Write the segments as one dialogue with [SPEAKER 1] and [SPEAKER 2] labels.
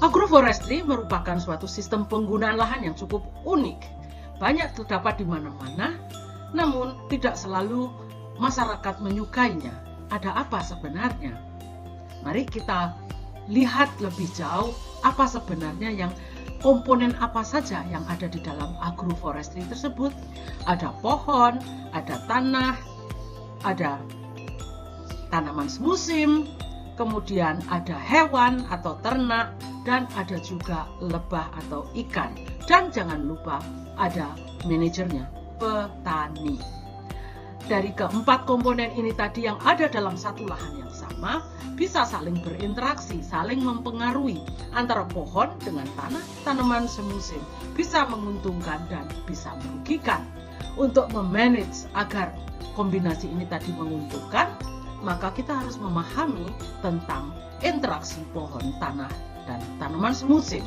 [SPEAKER 1] Agroforestry merupakan suatu sistem penggunaan lahan yang cukup unik. Banyak terdapat di mana-mana, namun tidak selalu masyarakat menyukainya. Ada apa sebenarnya? Mari kita lihat lebih jauh apa sebenarnya komponen apa saja yang ada di dalam agroforestry tersebut. Ada pohon, ada tanah, ada tanaman semusim, kemudian ada hewan atau ternak, dan ada juga lebah atau ikan. Dan jangan lupa ada manajernya, petani. Dari keempat komponen ini tadi yang ada dalam satu lahan yang sama, bisa saling berinteraksi, saling mempengaruhi antara pohon dengan tanah, tanaman semusim, bisa menguntungkan dan bisa merugikan. Untuk memanage agar kombinasi ini tadi menguntungkan, maka kita harus memahami tentang interaksi pohon, tanah, dan tanaman semusim.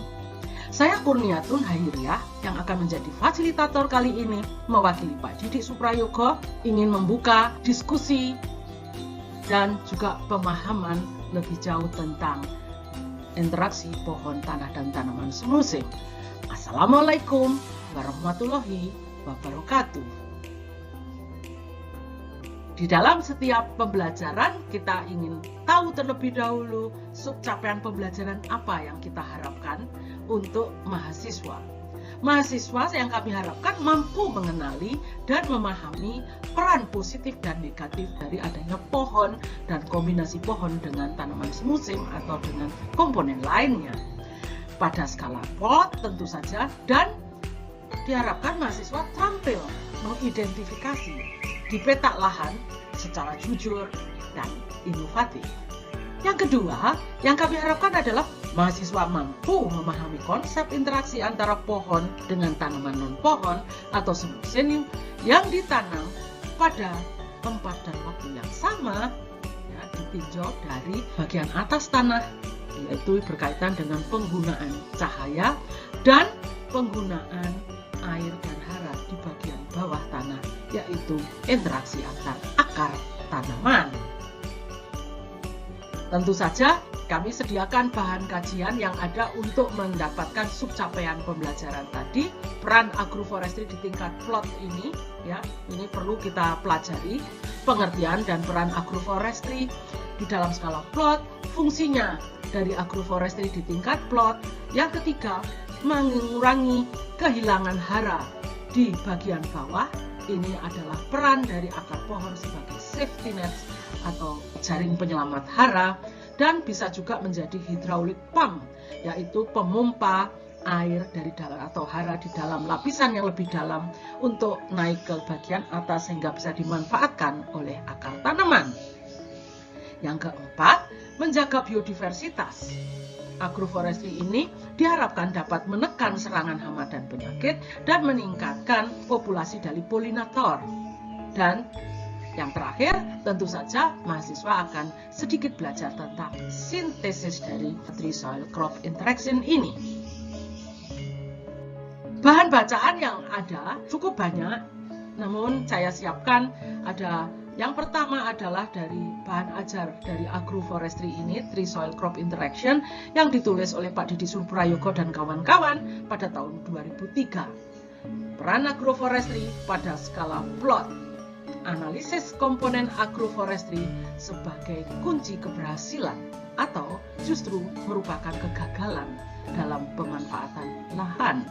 [SPEAKER 1] Saya Kurniatun Hairiah yang akan menjadi fasilitator kali ini, mewakili Pak Didik Suprayogo, ingin membuka diskusi dan juga pemahaman lebih jauh tentang interaksi pohon, tanah, dan tanaman semusim. Assalamualaikum warahmatullahi wabarakatuh. Di dalam setiap pembelajaran, kita ingin tahu terlebih dahulu subcapaian pembelajaran apa yang kita harapkan untuk mahasiswa. Mahasiswa yang kami harapkan mampu mengenali dan memahami peran positif dan negatif dari adanya pohon dan kombinasi pohon dengan tanaman semusim atau dengan komponen lainnya. Pada skala plot tentu saja, dan diharapkan mahasiswa tampil mengidentifikasi di peta lahan secara jujur dan inovatif. Yang kedua, yang kami harapkan adalah mahasiswa mampu memahami konsep interaksi antara pohon dengan tanaman non-pohon atau semusim yang ditanam pada tempat dan waktu yang sama, ya, ditinjau dari bagian atas tanah, yaitu berkaitan dengan penggunaan cahaya dan penggunaan air dan hara di bagian bawah tanah, yaitu interaksi antar akar tanaman. Tentu saja kami sediakan bahan kajian yang ada untuk mendapatkan subcapaian pembelajaran tadi. Peran agroforestry di tingkat plot ini, ya, ini perlu kita pelajari pengertian dan peran agroforestry di dalam skala plot, fungsinya dari agroforestry di tingkat plot. Yang ketiga, mengurangi kehilangan hara di bagian bawah. Ini adalah peran dari akar pohon sebagai safety net atau jaring penyelamat hara, dan bisa juga menjadi hydraulic pump, yaitu pemompa air dari dalam atau hara di dalam lapisan yang lebih dalam untuk naik ke bagian atas sehingga bisa dimanfaatkan oleh akar tanaman. Yang keempat, menjaga biodiversitas. Agroforestry ini diharapkan dapat menekan serangan hama dan penyakit dan meningkatkan populasi dari polinator. Dan yang terakhir, tentu saja mahasiswa akan sedikit belajar tentang sintesis dari tree soil crop interaction ini. Bahan bacaan yang ada cukup banyak, namun saya siapkan ada. Yang pertama adalah dari bahan ajar dari agroforestry ini, Tree Soil Crop Interaction, yang ditulis oleh Pak Didik Suprayogo dan kawan-kawan pada tahun 2003. Peran agroforestry pada skala plot. Analisis komponen agroforestry sebagai kunci keberhasilan atau justru merupakan kegagalan dalam pemanfaatan lahan.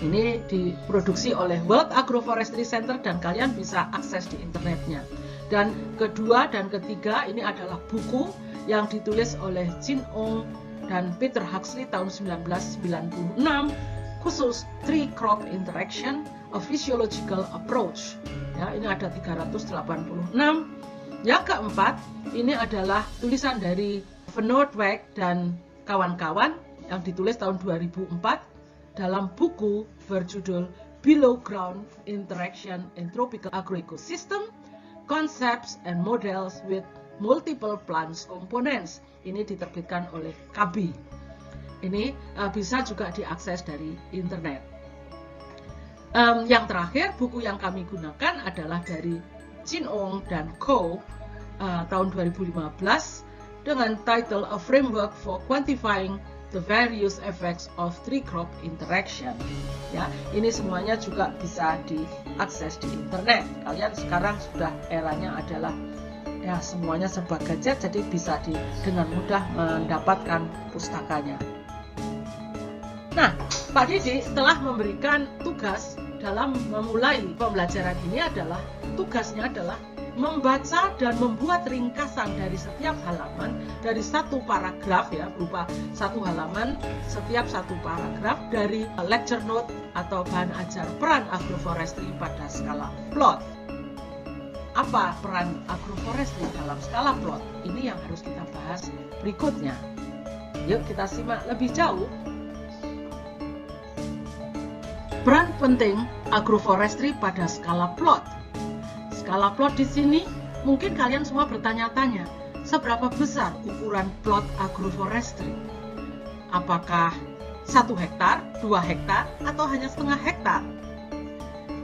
[SPEAKER 1] Ini diproduksi oleh World Agroforestry Center dan kalian bisa akses di internetnya. Dan kedua dan ketiga ini adalah buku yang ditulis oleh Jin Ong dan Peter Huxley tahun 1996, khusus Tree Crop Interaction, A Physiological Approach. Ya, ini ada 386. Yang keempat, ini adalah tulisan dari Van Noordwijk dan kawan-kawan yang ditulis tahun 2004 dalam buku berjudul Below Ground Interaction in Tropical Agroecosystem, Concepts and Models with Multiple Plants Components. Ini diterbitkan oleh KABI. Ini bisa juga diakses dari internet. Yang terakhir, buku yang kami gunakan adalah dari Jin Ong dan Co. Tahun 2015 dengan title A Framework for Quantifying the various effects of tree crop interaction. Ya, ini semuanya juga bisa diakses di internet. Kalian sekarang sudah eranya adalah ya semuanya serba gadget, jadi bisa dengan mudah mendapatkan pustakanya. Nah, Pak Didi telah memberikan tugas dalam memulai pembelajaran ini adalah tugasnya adalah membaca dan membuat ringkasan dari setiap halaman, dari satu paragraf ya, berupa satu halaman setiap satu paragraf dari lecture note atau bahan ajar peran agroforestry pada skala plot. Apa peran agroforestry dalam skala plot? Ini yang harus kita bahas berikutnya. Yuk kita simak lebih jauh. Peran penting agroforestry pada skala plot. Skala plot di sini mungkin kalian semua bertanya-tanya, seberapa besar ukuran plot agroforestry? Apakah 1 hektar, 2 hektar, atau hanya setengah hektar?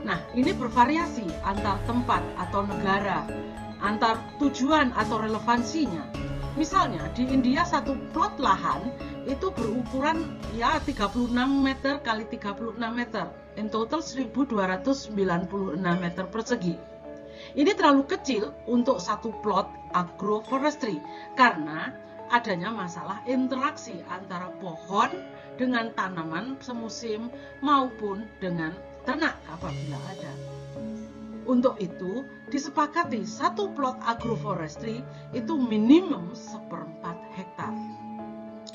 [SPEAKER 1] Nah, ini bervariasi antar tempat atau negara, antar tujuan atau relevansinya. Misalnya di India satu plot lahan itu berukuran ya 36 meter kali 36 meter, in total 1296 meter persegi. Ini terlalu kecil untuk satu plot agroforestry karena adanya masalah interaksi antara pohon dengan tanaman semusim maupun dengan ternak apabila ada. Untuk itu disepakati satu plot agroforestry itu minimum 1/4 hektar,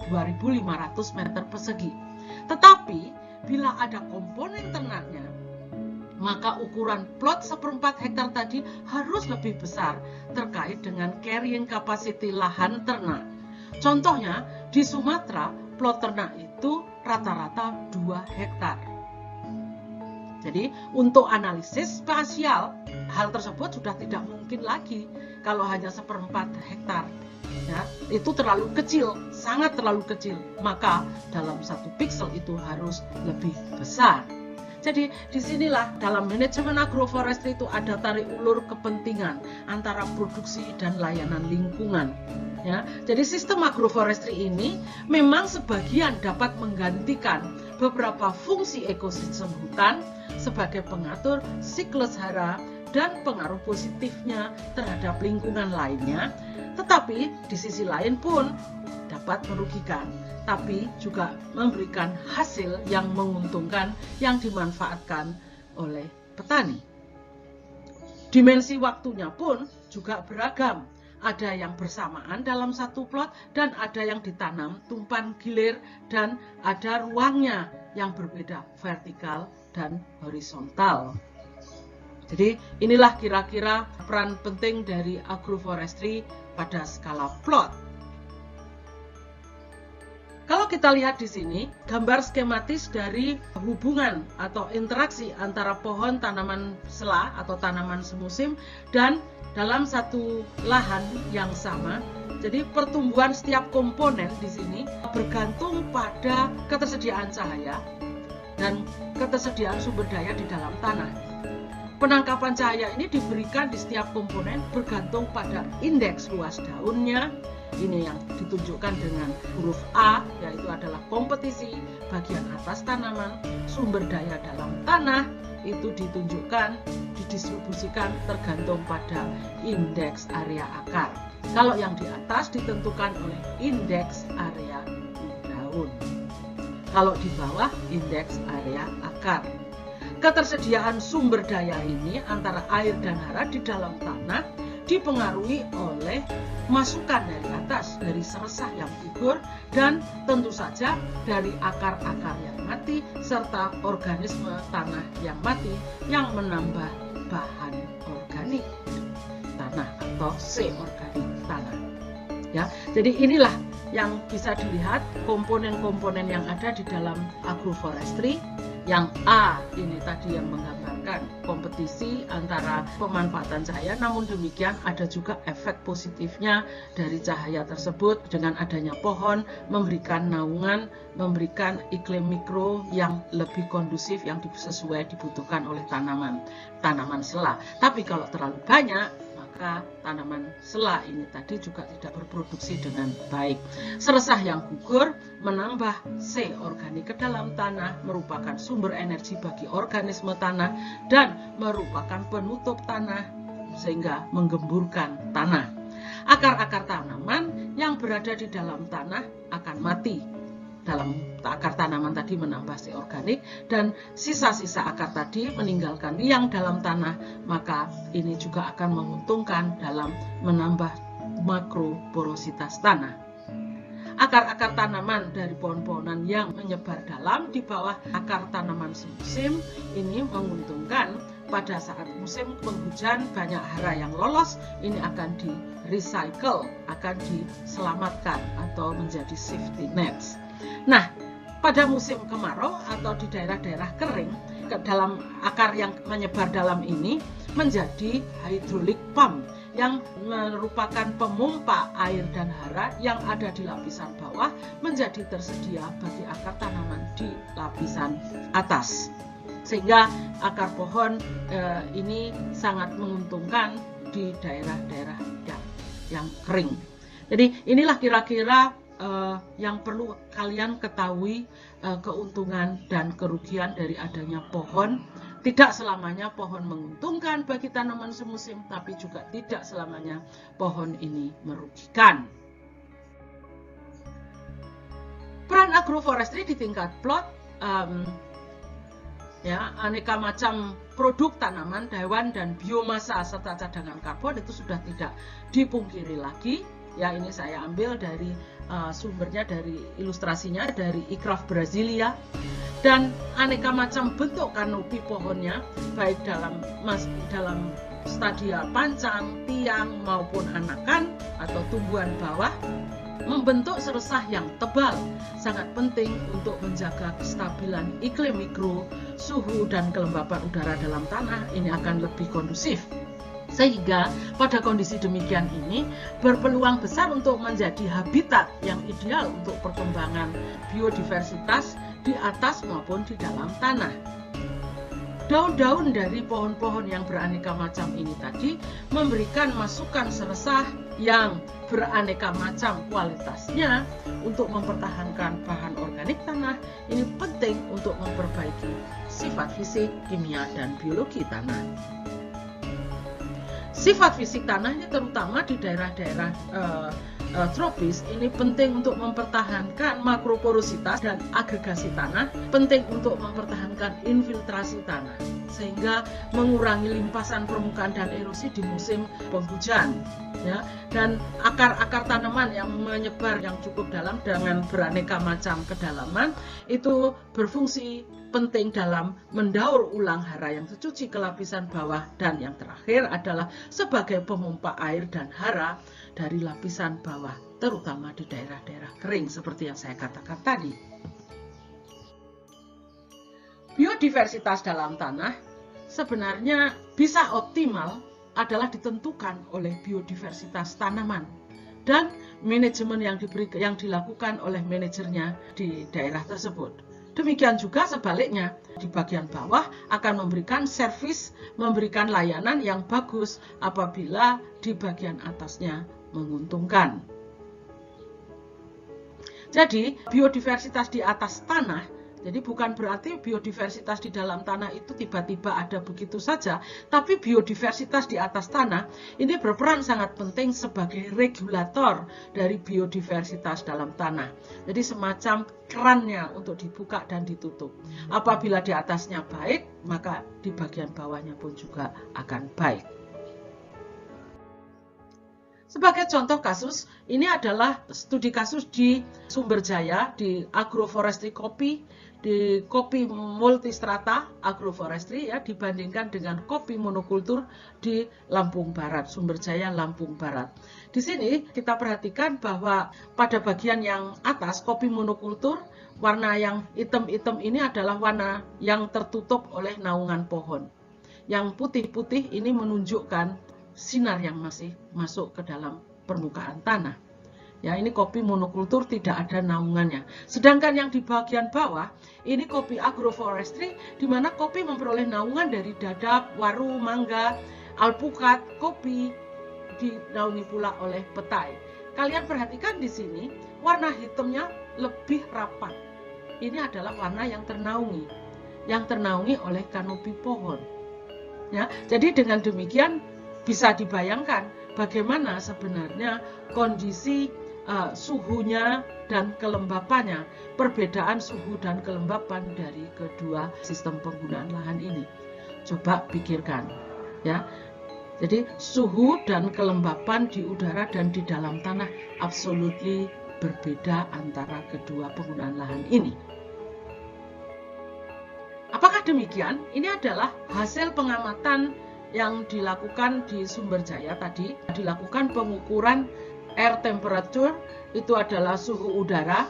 [SPEAKER 1] 2.500 meter persegi. Tetapi bila ada komponen ternaknya, maka ukuran plot 1/4 hektar tadi harus lebih besar terkait dengan carrying capacity lahan ternak. Contohnya di Sumatera plot ternak itu rata-rata 2 hektar. Jadi untuk analisis spasial hal tersebut sudah tidak mungkin lagi kalau hanya 1/4 hektar. Ya, itu terlalu kecil, sangat terlalu kecil. Maka dalam satu piksel itu harus lebih besar. Jadi disinilah dalam manajemen agroforestry itu ada tarik ulur kepentingan antara produksi dan layanan lingkungan. Ya, jadi sistem agroforestry ini memang sebagian dapat menggantikan beberapa fungsi ekosistem hutan sebagai pengatur siklus hara dan pengaruh positifnya terhadap lingkungan lainnya, tetapi di sisi lain pun dapat merugikan, tapi juga memberikan hasil yang menguntungkan yang dimanfaatkan oleh petani. Dimensi waktunya pun juga beragam. Ada yang bersamaan dalam satu plot dan ada yang ditanam tumpan gilir dan ada ruangnya yang berbeda vertikal dan horizontal. Jadi inilah kira-kira peran penting dari agroforestry pada skala plot. Kalau kita lihat di sini, gambar skematis dari hubungan atau interaksi antara pohon tanaman sela atau tanaman semusim dan dalam satu lahan yang sama. Jadi pertumbuhan setiap komponen di sini bergantung pada ketersediaan cahaya dan ketersediaan sumber daya di dalam tanah. Penangkapan cahaya ini diberikan di setiap komponen bergantung pada indeks luas daunnya. Ini yang ditunjukkan dengan huruf A, yaitu adalah kompetisi bagian atas tanaman. Sumber daya dalam tanah itu ditunjukkan, didistribusikan tergantung pada indeks area akar. Kalau yang di atas ditentukan oleh indeks area daun. Kalau di bawah indeks area akar. Ketersediaan sumber daya ini antara air dan hara di dalam tanah dipengaruhi oleh masukan dari atas, dari seresah yang gugur, dan tentu saja dari akar-akar yang mati, serta organisme tanah yang mati yang menambah bahan organik tanah atau C-organik tanah. Ya, jadi inilah yang bisa dilihat komponen-komponen yang ada di dalam agroforestry. Yang A ini tadi yang menggambarkan kompetisi antara pemanfaatan cahaya, namun demikian ada juga efek positifnya dari cahaya tersebut dengan adanya pohon memberikan naungan, memberikan iklim mikro yang lebih kondusif yang sesuai dibutuhkan oleh tanaman sela. Tapi kalau terlalu banyak, maka tanaman sela ini tadi juga tidak berproduksi dengan baik. Seresah yang gugur menambah C organik ke dalam tanah, merupakan sumber energi bagi organisme tanah dan merupakan penutup tanah sehingga menggemburkan tanah. Akar-akar tanaman yang berada di dalam tanah akan mati. Dalam akar tanaman tadi menambah C organik dan sisa-sisa akar tadi meninggalkan liang dalam tanah, maka ini juga akan menguntungkan dalam menambah makroporositas tanah. Akar-akar tanaman dari pohon-pohonan yang menyebar dalam di bawah akar tanaman semusim ini menguntungkan. Pada saat musim penghujan banyak hara yang lolos, ini akan di recycle, akan diselamatkan atau menjadi safety nets. Nah, pada musim kemarau atau di daerah-daerah kering, dalam akar yang menyebar dalam ini menjadi hydraulic pump yang merupakan pemompa air dan hara yang ada di lapisan bawah menjadi tersedia bagi akar tanaman di lapisan atas. Sehingga akar pohon ini sangat menguntungkan di daerah-daerah yang kering. Jadi inilah kira-kira yang perlu kalian ketahui, keuntungan dan kerugian dari adanya pohon. Tidak selamanya pohon menguntungkan bagi tanaman semusim, tapi juga tidak selamanya pohon ini merugikan. Peran agroforestry di tingkat plot, aneka macam produk tanaman, hewan, dan biomasa serta cadangan karbon itu sudah tidak dipungkiri lagi. Ya, ini saya ambil dari sumbernya, dari ilustrasinya dari Icraft Brasilia, dan aneka macam bentuk kanopi pohonnya, baik dalam stadia pancang, tiang maupun anakan atau tumbuhan bawah, membentuk seresah yang tebal, sangat penting untuk menjaga kestabilan iklim mikro, suhu dan kelembapan udara dalam tanah ini akan lebih kondusif. Sehingga pada kondisi demikian ini berpeluang besar untuk menjadi habitat yang ideal untuk perkembangan biodiversitas di atas maupun di dalam tanah. Daun-daun dari pohon-pohon yang beraneka macam ini tadi memberikan masukan seresah yang beraneka macam kualitasnya untuk mempertahankan bahan organik tanah. Ini penting untuk memperbaiki sifat fisik, kimia, dan biologi tanah. Sifat fisik tanahnya terutama di daerah-daerah tropis ini penting untuk mempertahankan makroporositas dan agregasi tanah, penting untuk mempertahankan infiltrasi tanah sehingga mengurangi limpasan permukaan dan erosi di musim penghujan. Ya, dan akar-akar tanaman yang menyebar yang cukup dalam dengan beraneka macam kedalaman itu berfungsi penting dalam mendaur ulang hara yang tercuci ke lapisan bawah, dan yang terakhir adalah sebagai pemompa air dan hara dari lapisan bawah, terutama di daerah-daerah kering seperti yang saya katakan tadi. Biodiversitas dalam tanah sebenarnya bisa optimal adalah ditentukan oleh biodiversitas tanaman dan manajemen yang dilakukan oleh manajernya di daerah tersebut. Demikian juga sebaliknya, di bagian bawah akan memberikan servis, memberikan layanan yang bagus apabila di bagian atasnya menguntungkan. Jadi, biodiversitas di atas tanah, jadi bukan berarti biodiversitas di dalam tanah itu tiba-tiba ada begitu saja, tapi biodiversitas di atas tanah ini berperan sangat penting sebagai regulator dari biodiversitas dalam tanah. Jadi semacam kerannya untuk dibuka dan ditutup. Apabila di atasnya baik, maka di bagian bawahnya pun juga akan baik. Sebagai contoh kasus, ini adalah studi kasus di Sumberjaya, di agroforestry kopi, di kopi multistrata agroforestry ya, dibandingkan dengan kopi monokultur di Lampung Barat, Sumberjaya, Lampung Barat. Di sini kita perhatikan bahwa pada bagian yang atas kopi monokultur, warna yang hitam-hitam ini adalah warna yang tertutup oleh naungan pohon. Yang putih-putih ini menunjukkan sinar yang masih masuk ke dalam permukaan tanah. Ya, ini kopi monokultur tidak ada naungannya. Sedangkan yang di bagian bawah, ini kopi agroforestry, di mana kopi memperoleh naungan dari dadap, waru, mangga, alpukat, kopi, dinaungi pula oleh petai. Kalian perhatikan di sini, warna hitamnya lebih rapat. Ini adalah warna yang ternaungi oleh kanopi pohon. Ya, jadi dengan demikian bisa dibayangkan bagaimana sebenarnya kondisi suhunya dan kelembapannya, perbedaan suhu dan kelembapan dari kedua sistem penggunaan lahan ini. Coba pikirkan, ya. Jadi suhu dan kelembapan di udara dan di dalam tanah absolutely berbeda antara kedua penggunaan lahan ini. Apakah demikian? Ini adalah hasil pengamatan yang dilakukan di Sumberjaya tadi. Dilakukan pengukuran air temperature, itu adalah suhu udara,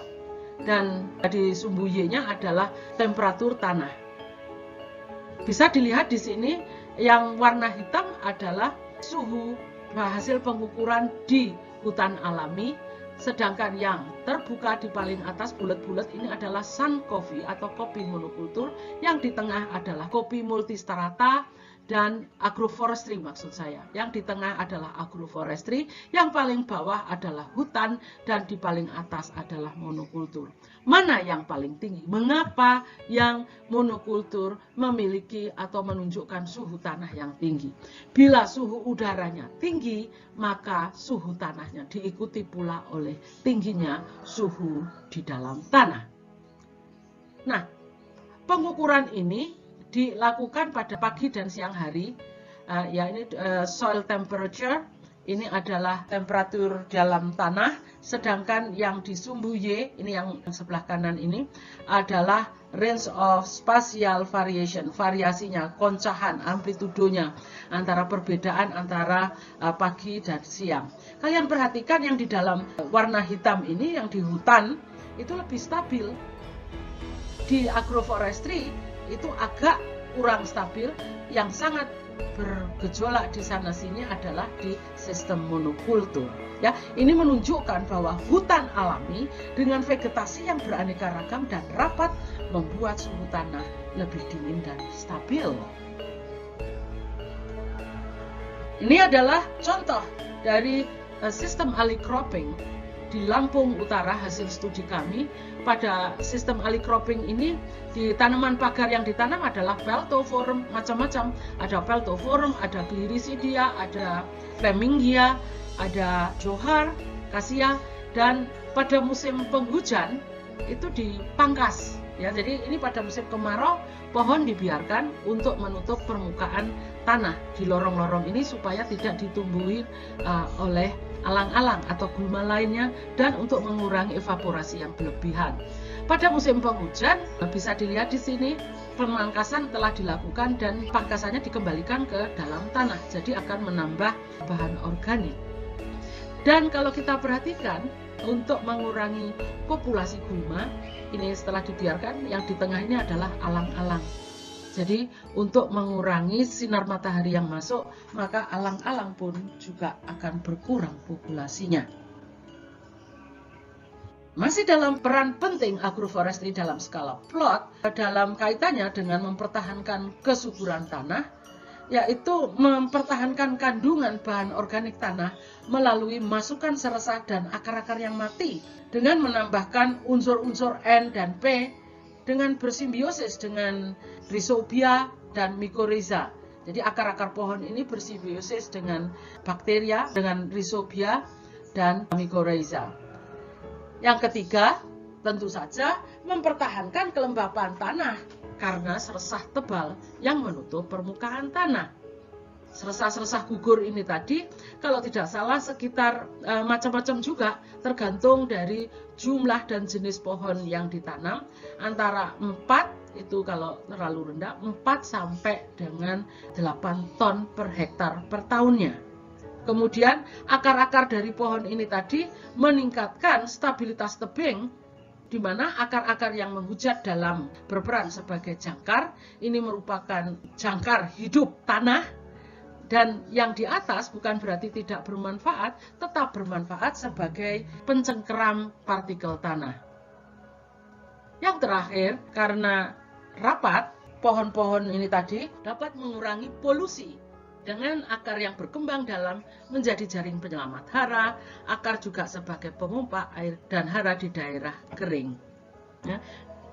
[SPEAKER 1] dan di sumbu Y-nya adalah temperatur tanah. Bisa dilihat di sini, yang warna hitam adalah suhu hasil pengukuran di hutan alami, sedangkan yang terbuka di paling atas bulat-bulat ini adalah sun coffee atau kopi monokultur, yang di tengah adalah kopi multistrata dan agroforestry maksud saya. Yang di tengah adalah agroforestry, yang paling bawah adalah hutan, dan di paling atas adalah monokultur. Mana yang paling tinggi? Mengapa yang monokultur memiliki atau menunjukkan suhu tanah yang tinggi? Bila suhu udaranya tinggi, maka suhu tanahnya diikuti pula oleh tingginya suhu di dalam tanah. Nah, pengukuran ini dilakukan pada pagi dan siang hari, ya ini soil temperature, ini adalah temperatur dalam tanah, sedangkan yang di sumbu Y, ini yang sebelah kanan ini, adalah range of spatial variation, variasinya, koncahan, amplitudonya, antara perbedaan antara pagi dan siang. Kalian perhatikan yang di dalam warna hitam ini, yang di hutan, itu lebih stabil. Di agroforestry, itu agak kurang stabil. Yang sangat bergejolak di sana sini adalah di sistem monokultur. Ya, ini menunjukkan bahwa hutan alami dengan vegetasi yang beraneka ragam dan rapat membuat suhu tanah lebih dingin dan stabil. Ini adalah contoh dari sistem alley cropping di Lampung Utara, hasil studi kami. Pada sistem alley cropping ini, di tanaman pagar yang ditanam adalah Peltophorum, macam-macam. Ada Peltophorum, ada Gliricidia, ada Flemingia, ada Johar, Cassia, dan pada musim penghujan itu dipangkas. Ya, jadi ini pada musim kemarau, pohon dibiarkan untuk menutup permukaan tanah di lorong-lorong ini supaya tidak ditumbuhi oleh alang-alang atau gulma lainnya, dan untuk mengurangi evaporasi yang berlebihan. Pada musim penghujan bisa dilihat di sini pemangkasan telah dilakukan dan pangkasannya dikembalikan ke dalam tanah, jadi akan menambah bahan organik. Dan kalau kita perhatikan, untuk mengurangi populasi gulma, ini setelah dibiarkan, yang di tengah ini adalah alang-alang. Jadi untuk mengurangi sinar matahari yang masuk, maka alang-alang pun juga akan berkurang populasinya. Masih dalam peran penting agroforestry dalam skala plot, dalam kaitannya dengan mempertahankan kesuburan tanah, yaitu mempertahankan kandungan bahan organik tanah melalui masukan seresah dan akar-akar yang mati, dengan menambahkan unsur-unsur N dan P, dengan bersimbiosis dengan rhizobia dan mycorrhiza. Jadi akar-akar pohon ini bersimbiosis dengan bakteria, dengan rhizobia dan mycorrhiza. Yang ketiga, tentu saja mempertahankan kelembapan tanah karena seresah tebal yang menutup permukaan tanah. Seresah-seresah gugur ini tadi, kalau tidak salah sekitar macam-macam juga, tergantung dari jumlah dan jenis pohon yang ditanam, antara 4, itu kalau terlalu rendah, 4 sampai dengan 8 ton per hektar per tahunnya. Kemudian akar-akar dari pohon ini tadi meningkatkan stabilitas tebing, di mana akar-akar yang menghujat dalam berperan sebagai jangkar, ini merupakan jangkar hidup tanah. Dan yang di atas bukan berarti tidak bermanfaat, tetap bermanfaat sebagai pencengkeram partikel tanah. Yang terakhir, karena rapat, pohon-pohon ini tadi dapat mengurangi polusi Dengan akar yang berkembang dalam menjadi jaring penyelamat hara, akar juga sebagai pemompa air dan hara di daerah kering. Ya,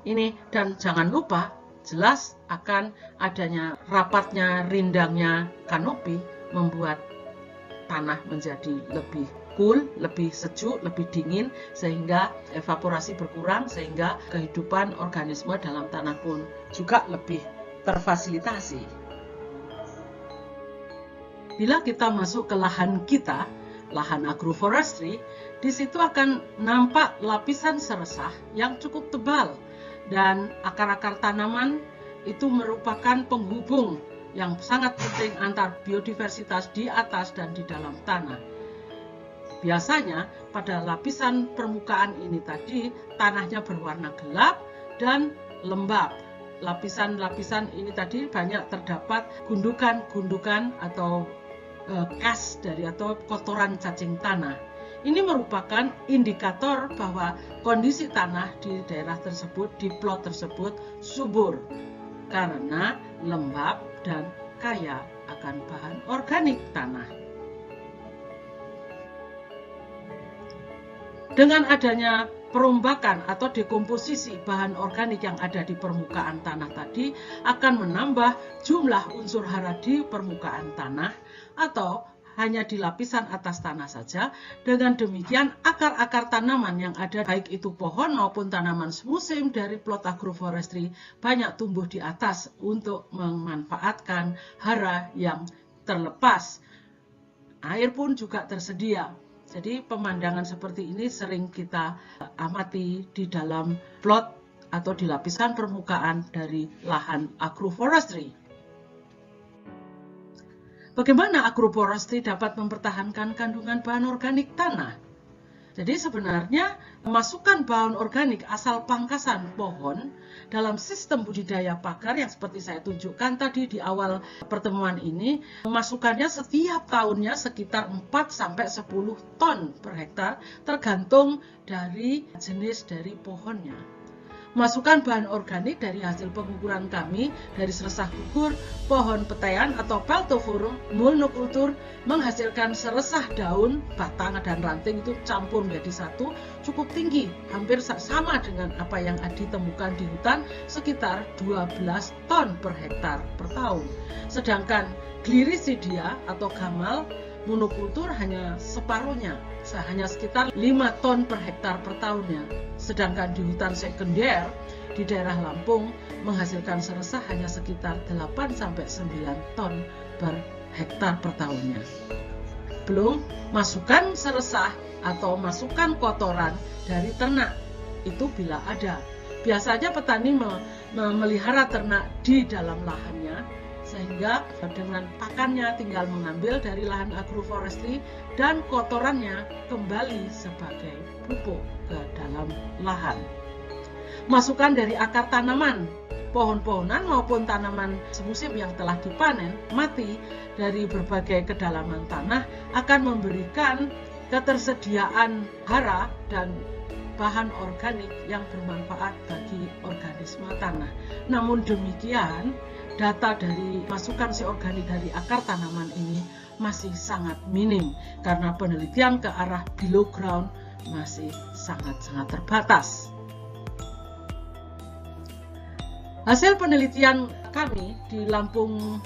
[SPEAKER 1] ini dan jangan lupa jelas akan adanya rapatnya rindangnya kanopi membuat tanah menjadi lebih cool, lebih sejuk, lebih dingin sehingga evaporasi berkurang sehingga kehidupan organisme dalam tanah pun juga lebih terfasilitasi. Bila kita masuk ke lahan kita, lahan agroforestry, di situ akan nampak lapisan seresah yang cukup tebal dan akar-akar tanaman itu merupakan penghubung yang sangat penting antar biodiversitas di atas dan di dalam tanah. Biasanya pada lapisan permukaan ini tadi tanahnya berwarna gelap dan lembab. Lapisan-lapisan ini tadi banyak terdapat gundukan-gundukan atau kas dari atau kotoran cacing tanah. Ini merupakan indikator bahwa kondisi tanah di daerah tersebut, di plot tersebut subur karena lembab dan kaya akan bahan organik tanah. Dengan adanya perombakan atau dekomposisi bahan organik yang ada di permukaan tanah tadi akan menambah jumlah unsur hara di permukaan tanah atau hanya di lapisan atas tanah saja. Dengan demikian akar-akar tanaman yang ada baik itu pohon maupun tanaman semusim dari plot agroforestry banyak tumbuh di atas untuk memanfaatkan hara yang terlepas. Air pun juga tersedia. Jadi pemandangan seperti ini sering kita amati di dalam plot atau di lapisan permukaan dari lahan agroforestry. Bagaimana agroforestry dapat mempertahankan kandungan bahan organik tanah? Jadi sebenarnya memasukkan bahan organik asal pangkasan pohon dalam sistem budidaya pagar yang seperti saya tunjukkan tadi di awal pertemuan ini, memasukkannya setiap tahunnya sekitar 4-10 ton per hektar tergantung dari jenis dari pohonnya. Masukkan bahan organik dari hasil pengukuran kami dari seresah gugur, pohon petaian atau peltoforum, monokultur menghasilkan seresah daun, batang dan ranting itu campur menjadi satu cukup tinggi, hampir sama dengan apa yang ditemukan di hutan sekitar 12 ton per hektar per tahun. Sedangkan glirisidia atau gamal monokultur hanya separuhnya, hanya sekitar 5 ton per hektar per tahunnya. Sedangkan di hutan sekunder di daerah Lampung menghasilkan seresah hanya sekitar 8-9 ton per hektar per tahunnya. Belum masukkan seresah atau masukkan kotoran dari ternak itu bila ada. Biasanya petani memelihara ternak di dalam lahannya sehingga dengan pakannya tinggal mengambil dari lahan agroforestry dan kotorannya kembali sebagai pupuk ke dalam lahan. Masukkan dari akar tanaman, pohon-pohonan maupun tanaman semusim yang telah dipanen mati dari berbagai kedalaman tanah akan memberikan ketersediaan hara dan bahan organik yang bermanfaat bagi organisme tanah. Namun demikian, data dari masukan si organik dari akar tanaman ini masih sangat minim karena penelitian ke arah below ground masih sangat-sangat terbatas. Hasil penelitian kami di Lampung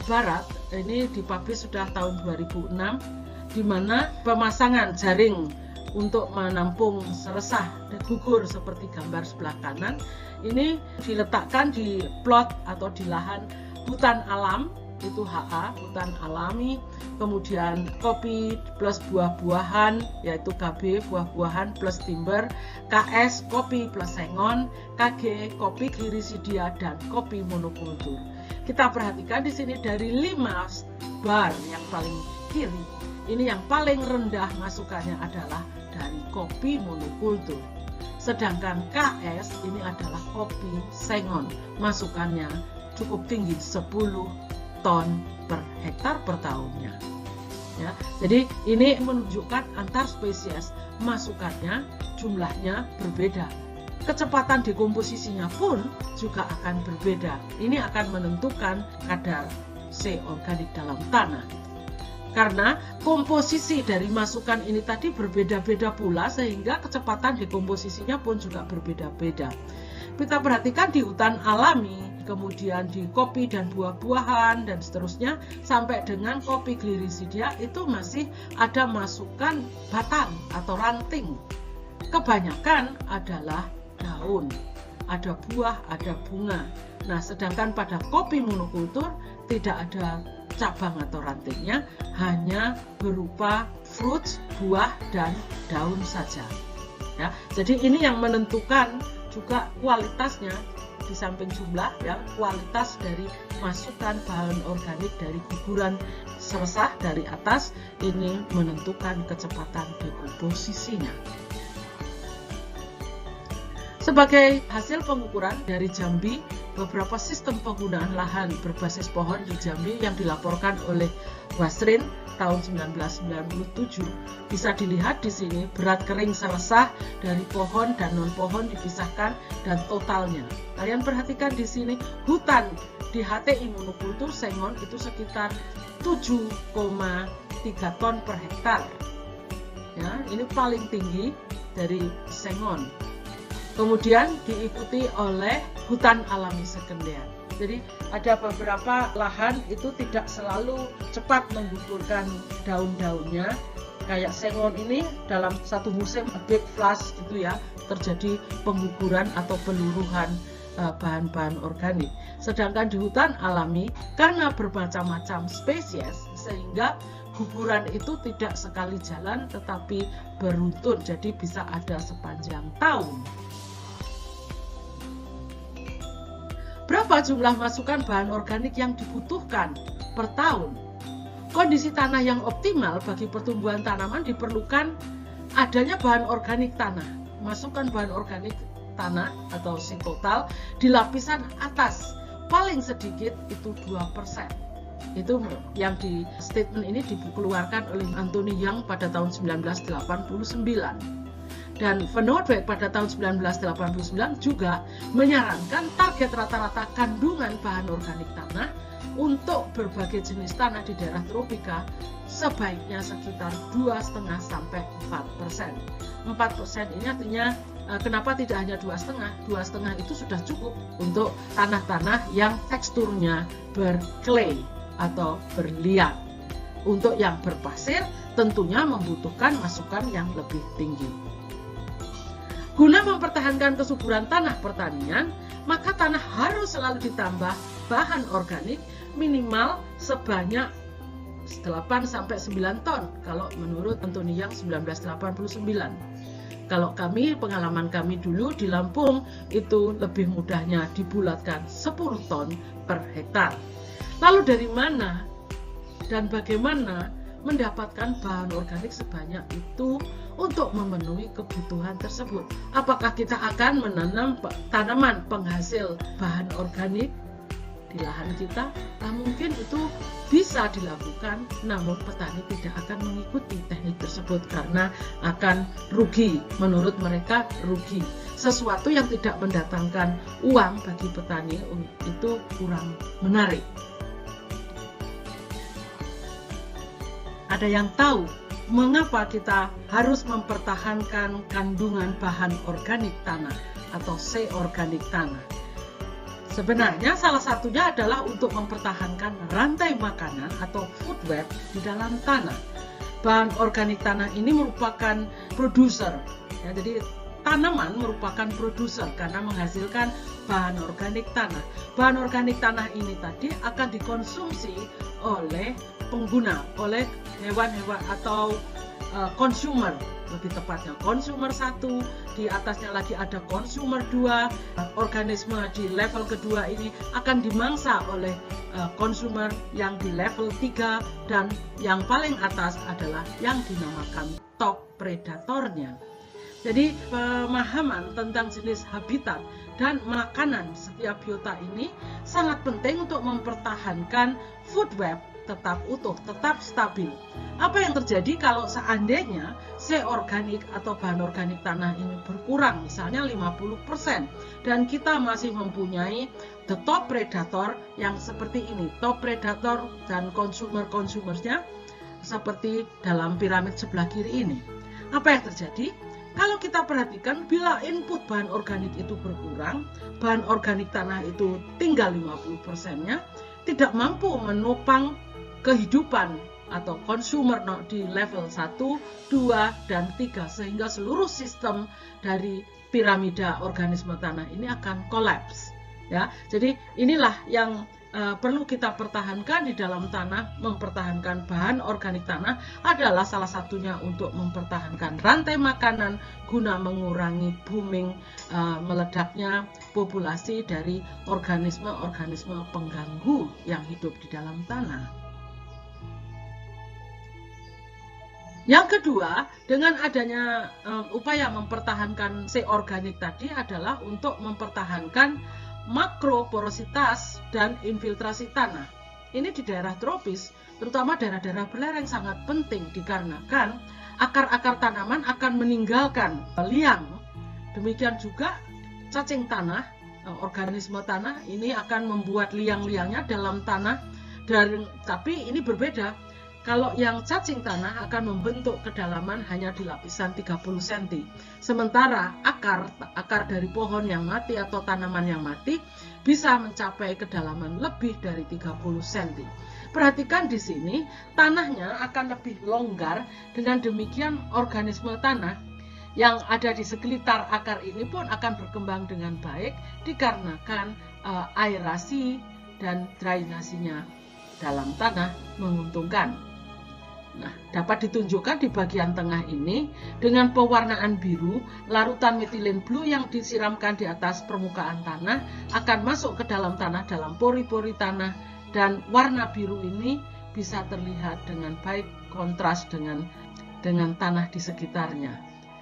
[SPEAKER 1] Barat ini dipublish sudah tahun 2006, di mana pemasangan jaring untuk menampung seresah dan gugur seperti gambar sebelah kanan ini diletakkan di plot atau di lahan hutan alam, itu HA, hutan alami, kemudian kopi plus buah-buahan yaitu KB, buah-buahan plus timber, KS, kopi plus sengon, KG, kopi glirisidia dan kopi monokultur. Kita perhatikan di sini dari 5 bar yang paling kiri, ini yang paling rendah masukannya adalah dari kopi monokultur. Sedangkan KS ini adalah kopi sengon, masukannya cukup tinggi 10 ton per hektar per tahunnya. Ya, jadi ini menunjukkan antar spesies masukannya jumlahnya berbeda. Kecepatan dekomposisinya pun juga akan berbeda. Ini akan menentukan kadar C organik dalam tanah. Karena komposisi dari masukan ini tadi berbeda-beda pula, sehingga kecepatan dekomposisinya pun juga berbeda-beda. Kita perhatikan di hutan alami, kemudian di kopi dan buah-buahan dan seterusnya, sampai dengan kopi glirisidia itu masih ada masukan batang atau ranting. Kebanyakan adalah daun, ada buah, ada bunga. Nah, sedangkan pada kopi monokultur tidak ada cabang atau rantingnya, hanya berupa fruits, buah, dan daun saja. Ya, jadi ini yang menentukan juga kualitasnya, di samping jumlah, ya, kualitas dari masukan bahan organik dari guguran seresah dari atas ini menentukan kecepatan dekomposisinya. Sebagai hasil pengukuran dari Jambi, beberapa sistem penggunaan lahan berbasis pohon di Jambi yang dilaporkan oleh Wasrin tahun 1997 bisa dilihat di sini. Berat kering seresah dari pohon dan non pohon dipisahkan dan totalnya. Kalian perhatikan di sini, hutan di HTI monokultur Sengon itu sekitar 7,3 ton per hektar. Ya, ini paling tinggi dari Sengon. Kemudian diikuti oleh hutan alami sekunder. Jadi ada beberapa lahan itu tidak selalu cepat menggugurkan daun-daunnya. Kayak Sengon ini dalam satu musim a big flush gitu ya, terjadi pengguguran atau peluruhan bahan-bahan organik. Sedangkan di hutan alami karena bermacam-macam spesies sehingga guguran itu tidak sekali jalan tetapi beruntun, jadi bisa ada sepanjang tahun. Berapa jumlah masukan bahan organik yang dibutuhkan per tahun? Kondisi tanah yang optimal bagi pertumbuhan tanaman diperlukan adanya bahan organik tanah. Masukan bahan organik tanah atau total di lapisan atas paling sedikit itu 2%. Itu yang di statement ini dikeluarkan oleh Anthony Young pada tahun 1989. Dan Van Noordwijk pada tahun 1989 juga menyarankan target rata-rata kandungan bahan organik tanah untuk berbagai jenis tanah di daerah tropika sebaiknya sekitar 2,5 sampai 4%. 4% ini artinya kenapa tidak hanya 2,5? 2,5 itu sudah cukup untuk tanah-tanah yang teksturnya berklay atau berliat. Untuk yang berpasir tentunya membutuhkan masukan yang lebih tinggi. Guna mempertahankan kesuburan tanah pertanian, maka tanah harus selalu ditambah bahan organik minimal sebanyak 8-9 ton kalau menurut Anthony Young 1989. Kalau pengalaman kami dulu di Lampung itu lebih mudahnya dibulatkan 10 ton per hektar. Lalu dari mana dan bagaimana mendapatkan bahan organik sebanyak itu untuk memenuhi kebutuhan tersebut? Apakah kita akan menanam tanaman penghasil bahan organik di lahan kita? Nah, mungkin itu bisa dilakukan, namun petani tidak akan mengikuti teknik tersebut karena akan rugi. Menurut mereka rugi. Sesuatu yang tidak mendatangkan uang bagi petani itu kurang menarik. Ada yang tahu mengapa kita harus mempertahankan kandungan bahan organik tanah atau C organik tanah? Sebenarnya salah satunya adalah untuk mempertahankan rantai makanan atau food web di dalam tanah. Bahan organik tanah ini merupakan produser, ya, jadi tanaman merupakan produser karena menghasilkan bahan organik tanah. Bahan organik tanah ini tadi akan dikonsumsi oleh pengguna, oleh hewan-hewan atau consumer, lebih tepatnya consumer 1, di atasnya lagi ada consumer 2. Organisme di level kedua ini akan dimangsa oleh consumer yang di level 3, dan yang paling atas adalah yang dinamakan top predatornya. Jadi pemahaman tentang jenis habitat dan makanan setiap biota ini sangat penting untuk mempertahankan food web tetap utuh, tetap stabil. Apa yang terjadi kalau seandainya organik atau bahan organik tanah ini berkurang, misalnya 50%, dan kita masih mempunyai the top predator yang seperti ini, top predator dan consumer-consumersnya seperti dalam piramid sebelah kiri ini. Apa yang terjadi? Kalau kita perhatikan, bila input bahan organik itu berkurang, bahan organik tanah itu tinggal 50%-nya, tidak mampu menopang kehidupan atau consumer di level 1, 2, dan 3, sehingga seluruh sistem dari piramida organisme tanah ini akan kolaps. Ya, jadi inilah yang perlu kita pertahankan di dalam tanah. Mempertahankan bahan organik tanah adalah salah satunya untuk mempertahankan rantai makanan guna mengurangi booming, meledaknya populasi dari organisme-organisme pengganggu yang hidup di dalam tanah. Yang kedua, dengan adanya upaya mempertahankan organik tadi adalah untuk mempertahankan makroporositas dan infiltrasi tanah. Ini di daerah tropis, terutama daerah-daerah belereng sangat penting dikarenakan akar-akar tanaman akan meninggalkan liang. Demikian juga cacing tanah, organisme tanah ini akan membuat liang-liangnya dalam tanah. Tapi ini berbeda. Kalau yang cacing tanah akan membentuk kedalaman hanya di lapisan 30 cm. Sementara akar dari pohon yang mati atau tanaman yang mati bisa mencapai kedalaman lebih dari 30 cm. Perhatikan di sini, tanahnya akan lebih longgar. Dengan demikian organisme tanah yang ada di sekitar akar ini pun akan berkembang dengan baik dikarenakan aerasi dan drainasinya dalam tanah menguntungkan. Nah, dapat ditunjukkan di bagian tengah ini dengan pewarnaan biru, larutan metilen blue yang disiramkan di atas permukaan tanah akan masuk ke dalam tanah dalam pori-pori tanah, dan warna biru ini bisa terlihat dengan baik kontras dengan tanah di sekitarnya.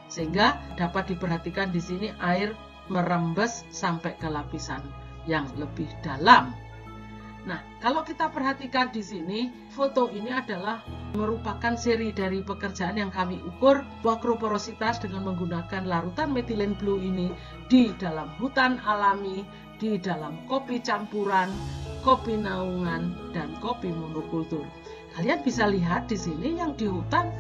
[SPEAKER 1] Sehingga dapat diperhatikan di sini air merembes sampai ke lapisan yang lebih dalam. Nah, kalau kita perhatikan di sini, foto ini adalah merupakan seri dari pekerjaan yang kami ukur makroporositas dengan menggunakan larutan metilen blue ini di dalam hutan alami, di dalam kopi campuran, kopi naungan, dan kopi monokultur. Kalian bisa lihat di sini yang di hutan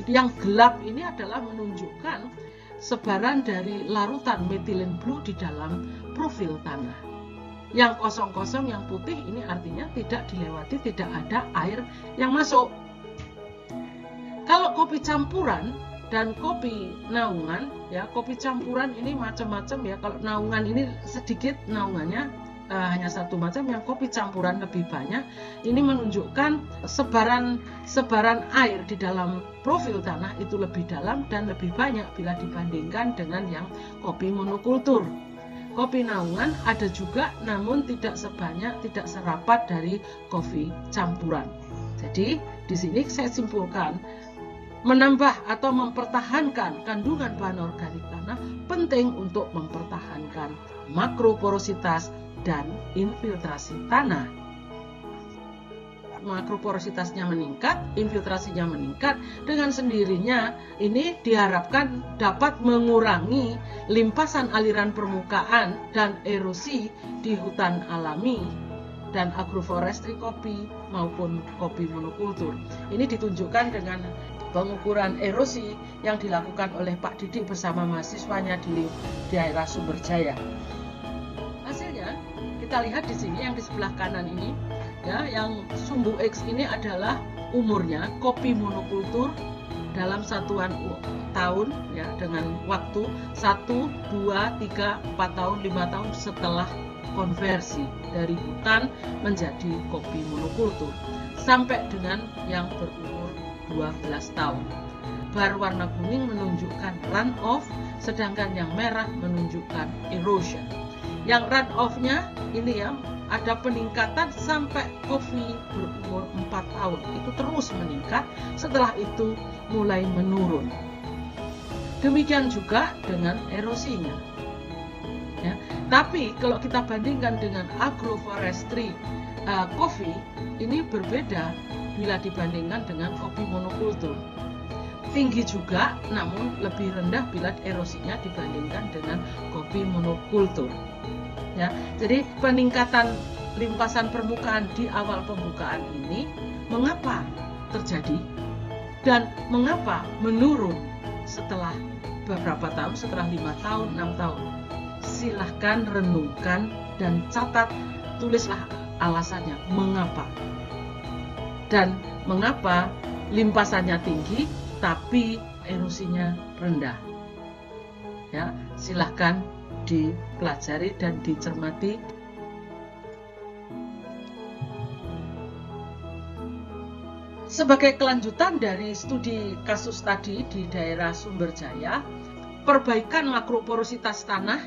[SPEAKER 1] yang gelap ini adalah menunjukkan sebaran dari larutan metilen blue di dalam profil tanah. Yang kosong-kosong, yang putih ini artinya tidak dilewati, tidak ada air yang masuk. Kalau kopi campuran dan kopi naungan, ya kopi campuran ini macam-macam ya. Kalau naungan ini sedikit naungannya, hanya satu macam. Yang kopi campuran lebih banyak. Ini menunjukkan sebaran air di dalam profil tanah itu lebih dalam dan lebih banyak bila dibandingkan dengan yang kopi monokultur. Kopi naungan ada juga, namun tidak sebanyak, tidak serapat dari kopi campuran. Jadi di sini saya simpulkan, menambah atau mempertahankan kandungan bahan organik tanah penting untuk mempertahankan makroporositas dan infiltrasi tanah. Makroporositasnya meningkat, infiltrasinya meningkat, dengan sendirinya ini diharapkan dapat mengurangi limpasan aliran permukaan dan erosi di hutan alami dan agroforestry kopi maupun kopi monokultur. Ini ditunjukkan dengan pengukuran erosi yang dilakukan oleh Pak Didik bersama mahasiswanya di daerah Sumberjaya. Hasilnya kita lihat di sini yang di sebelah kanan ini. Ya, yang sumbu X ini adalah umurnya kopi monokultur dalam satuan tahun ya, dengan waktu 1, 2, 3, 4 tahun, 5 tahun setelah konversi dari hutan menjadi kopi monokultur, sampai dengan yang berumur 12 tahun. Berwarna kuning menunjukkan runoff, sedangkan yang merah menunjukkan erosion. Yang runoff-nya ini ya, ada peningkatan sampai kopi berumur 4 tahun. Itu terus meningkat, setelah itu mulai menurun. Demikian juga dengan erosinya. Ya. Tapi kalau kita bandingkan dengan agroforestry kopi ini berbeda bila dibandingkan dengan kopi monokultur. Tinggi juga, namun lebih rendah bila erosinya dibandingkan dengan kopi monokultur. Ya, jadi peningkatan limpasan permukaan di awal pembukaan ini mengapa terjadi dan mengapa menurun setelah beberapa tahun, setelah 5 tahun, 6 tahun. Silahkan renungkan dan catat, tulislah alasannya mengapa. Dan mengapa limpasannya tinggi tapi erosinya rendah. Ya, silahkan dipelajari dan dicermati. Sebagai kelanjutan dari studi kasus tadi di daerah Sumberjaya, perbaikan makroporositas tanah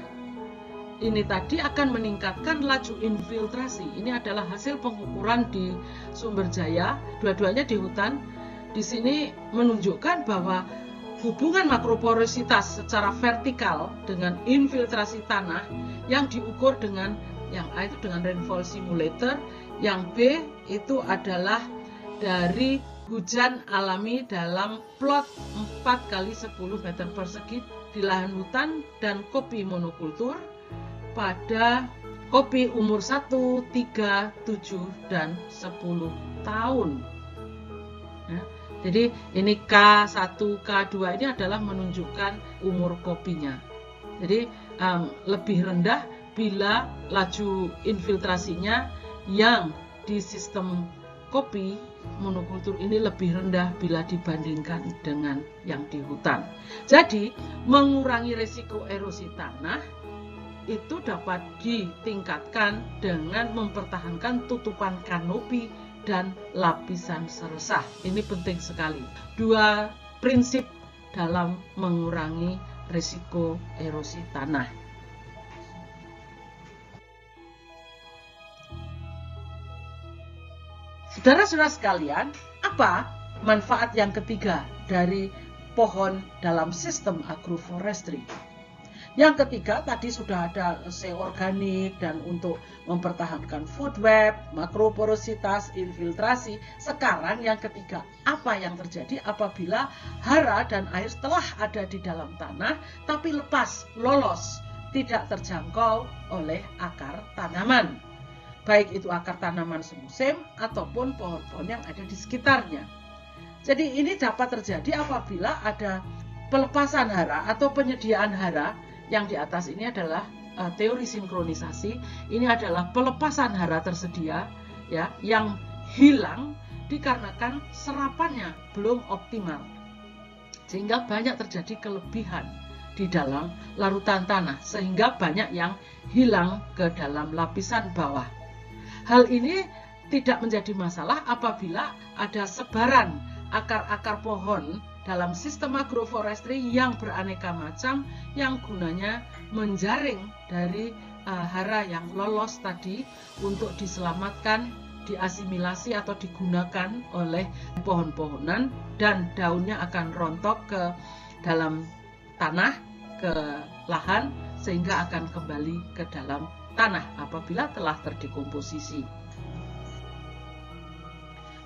[SPEAKER 1] ini tadi akan meningkatkan laju infiltrasi. Ini adalah hasil pengukuran di Sumberjaya, dua-duanya di hutan. Di sini menunjukkan bahwa hubungan makroporositas secara vertikal dengan infiltrasi tanah yang diukur dengan yang A itu dengan rainfall simulator, yang B itu adalah dari hujan alami dalam plot 4 kali 10 meter persegi di lahan hutan dan kopi monokultur pada kopi umur 1, 3, 7, dan 10 tahun. Nah, jadi ini K1, K2 ini adalah menunjukkan umur kopinya. Jadi lebih rendah bila laju infiltrasinya yang di sistem kopi monokultur ini lebih rendah bila dibandingkan dengan yang di hutan. Jadi mengurangi risiko erosi tanah itu dapat ditingkatkan dengan mempertahankan tutupan kanopi dan lapisan seresah. Ini penting sekali. Dua prinsip dalam mengurangi risiko erosi tanah. Saudara-saudara sekalian, apa manfaat yang ketiga dari pohon dalam sistem agroforestry? Yang ketiga tadi sudah ada C organik dan untuk mempertahankan food web, makroporositas, infiltrasi. Sekarang yang ketiga, apa yang terjadi apabila hara dan air telah ada di dalam tanah tapi lepas, lolos, tidak terjangkau oleh akar tanaman. Baik itu akar tanaman semusim ataupun pohon-pohon yang ada di sekitarnya. Jadi ini dapat terjadi apabila ada pelepasan hara atau penyediaan hara. Yang di atas ini adalah teori sinkronisasi. Ini adalah pelepasan hara tersedia ya yang hilang dikarenakan serapannya belum optimal. Sehingga banyak terjadi kelebihan di dalam larutan tanah sehingga banyak yang hilang ke dalam lapisan bawah. Hal ini tidak menjadi masalah apabila ada sebaran akar-akar pohon dalam sistem agroforestry yang beraneka macam yang gunanya menjaring dari hara yang lolos tadi untuk diselamatkan, diasimilasi atau digunakan oleh pohon-pohonan dan daunnya akan rontok ke dalam tanah, ke lahan sehingga akan kembali ke dalam tanah apabila telah terdekomposisi.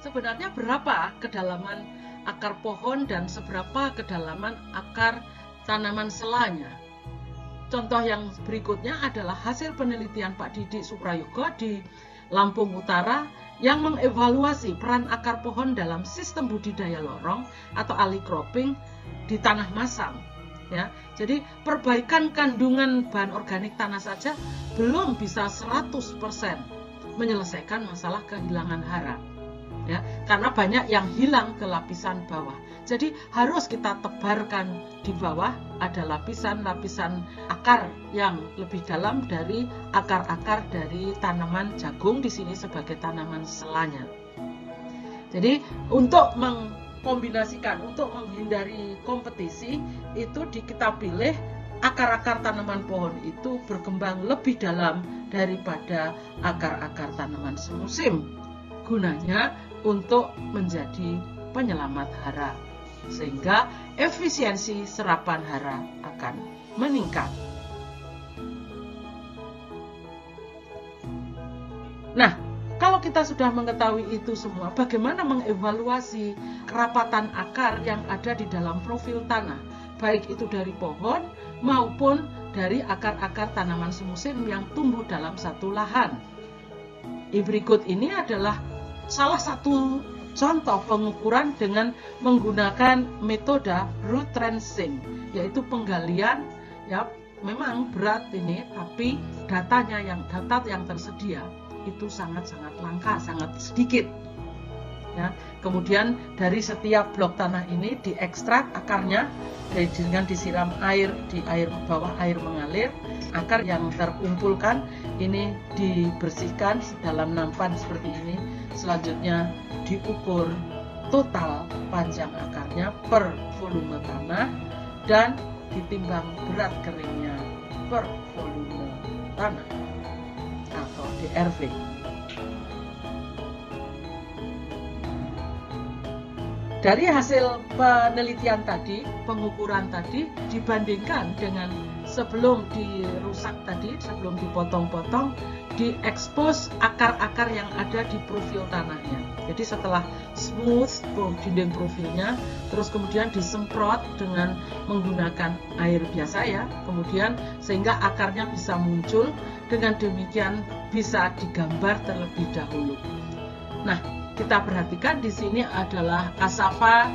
[SPEAKER 1] Sebenarnya berapa kedalaman akar pohon dan seberapa kedalaman akar tanaman selanya? Contoh yang berikutnya adalah hasil penelitian Pak Didik Suprayogo di Lampung Utara yang mengevaluasi peran akar pohon dalam sistem budidaya lorong atau alley cropping di tanah masam. Ya, jadi perbaikan kandungan bahan organik tanah saja belum bisa 100% menyelesaikan masalah kehilangan hara. Ya, karena banyak yang hilang ke lapisan bawah. Jadi harus kita tebarkan di bawah ada lapisan-lapisan akar yang lebih dalam dari akar-akar dari tanaman jagung di sini sebagai tanaman selanya. Jadi untuk mengkombinasikan, untuk menghindari kompetisi itu kita pilih akar-akar tanaman pohon itu berkembang lebih dalam daripada akar-akar tanaman semusim. Gunanya untuk menjadi penyelamat hara sehingga efisiensi serapan hara akan meningkat. Nah, Kalau kita sudah mengetahui itu semua, bagaimana mengevaluasi kerapatan akar yang ada di dalam profil tanah, baik itu dari pohon maupun dari akar-akar tanaman semusim yang tumbuh dalam satu lahan. Berikut ini adalah salah satu contoh pengukuran dengan menggunakan metode root tracing, yaitu penggalian, ya memang berat ini, tapi data yang tersedia itu sangat-sangat langka, sangat sedikit. Ya, kemudian dari setiap blok tanah ini diekstrak akarnya dengan disiram air, di air bawah air mengalir. Akar yang terkumpulkan ini dibersihkan dalam nampan seperti ini. Selanjutnya diukur total panjang akarnya per volume tanah dan ditimbang berat keringnya per volume tanah atau DRV. Dari hasil penelitian tadi, pengukuran tadi dibandingkan dengan sebelum dirusak tadi, sebelum dipotong-potong, diekspos akar-akar yang ada di profil tanahnya. Jadi setelah smooth dinding profilnya, terus kemudian disemprot dengan menggunakan air biasa ya, kemudian sehingga akarnya bisa muncul, dengan demikian bisa digambar terlebih dahulu. Nah, kita perhatikan di sini adalah cassava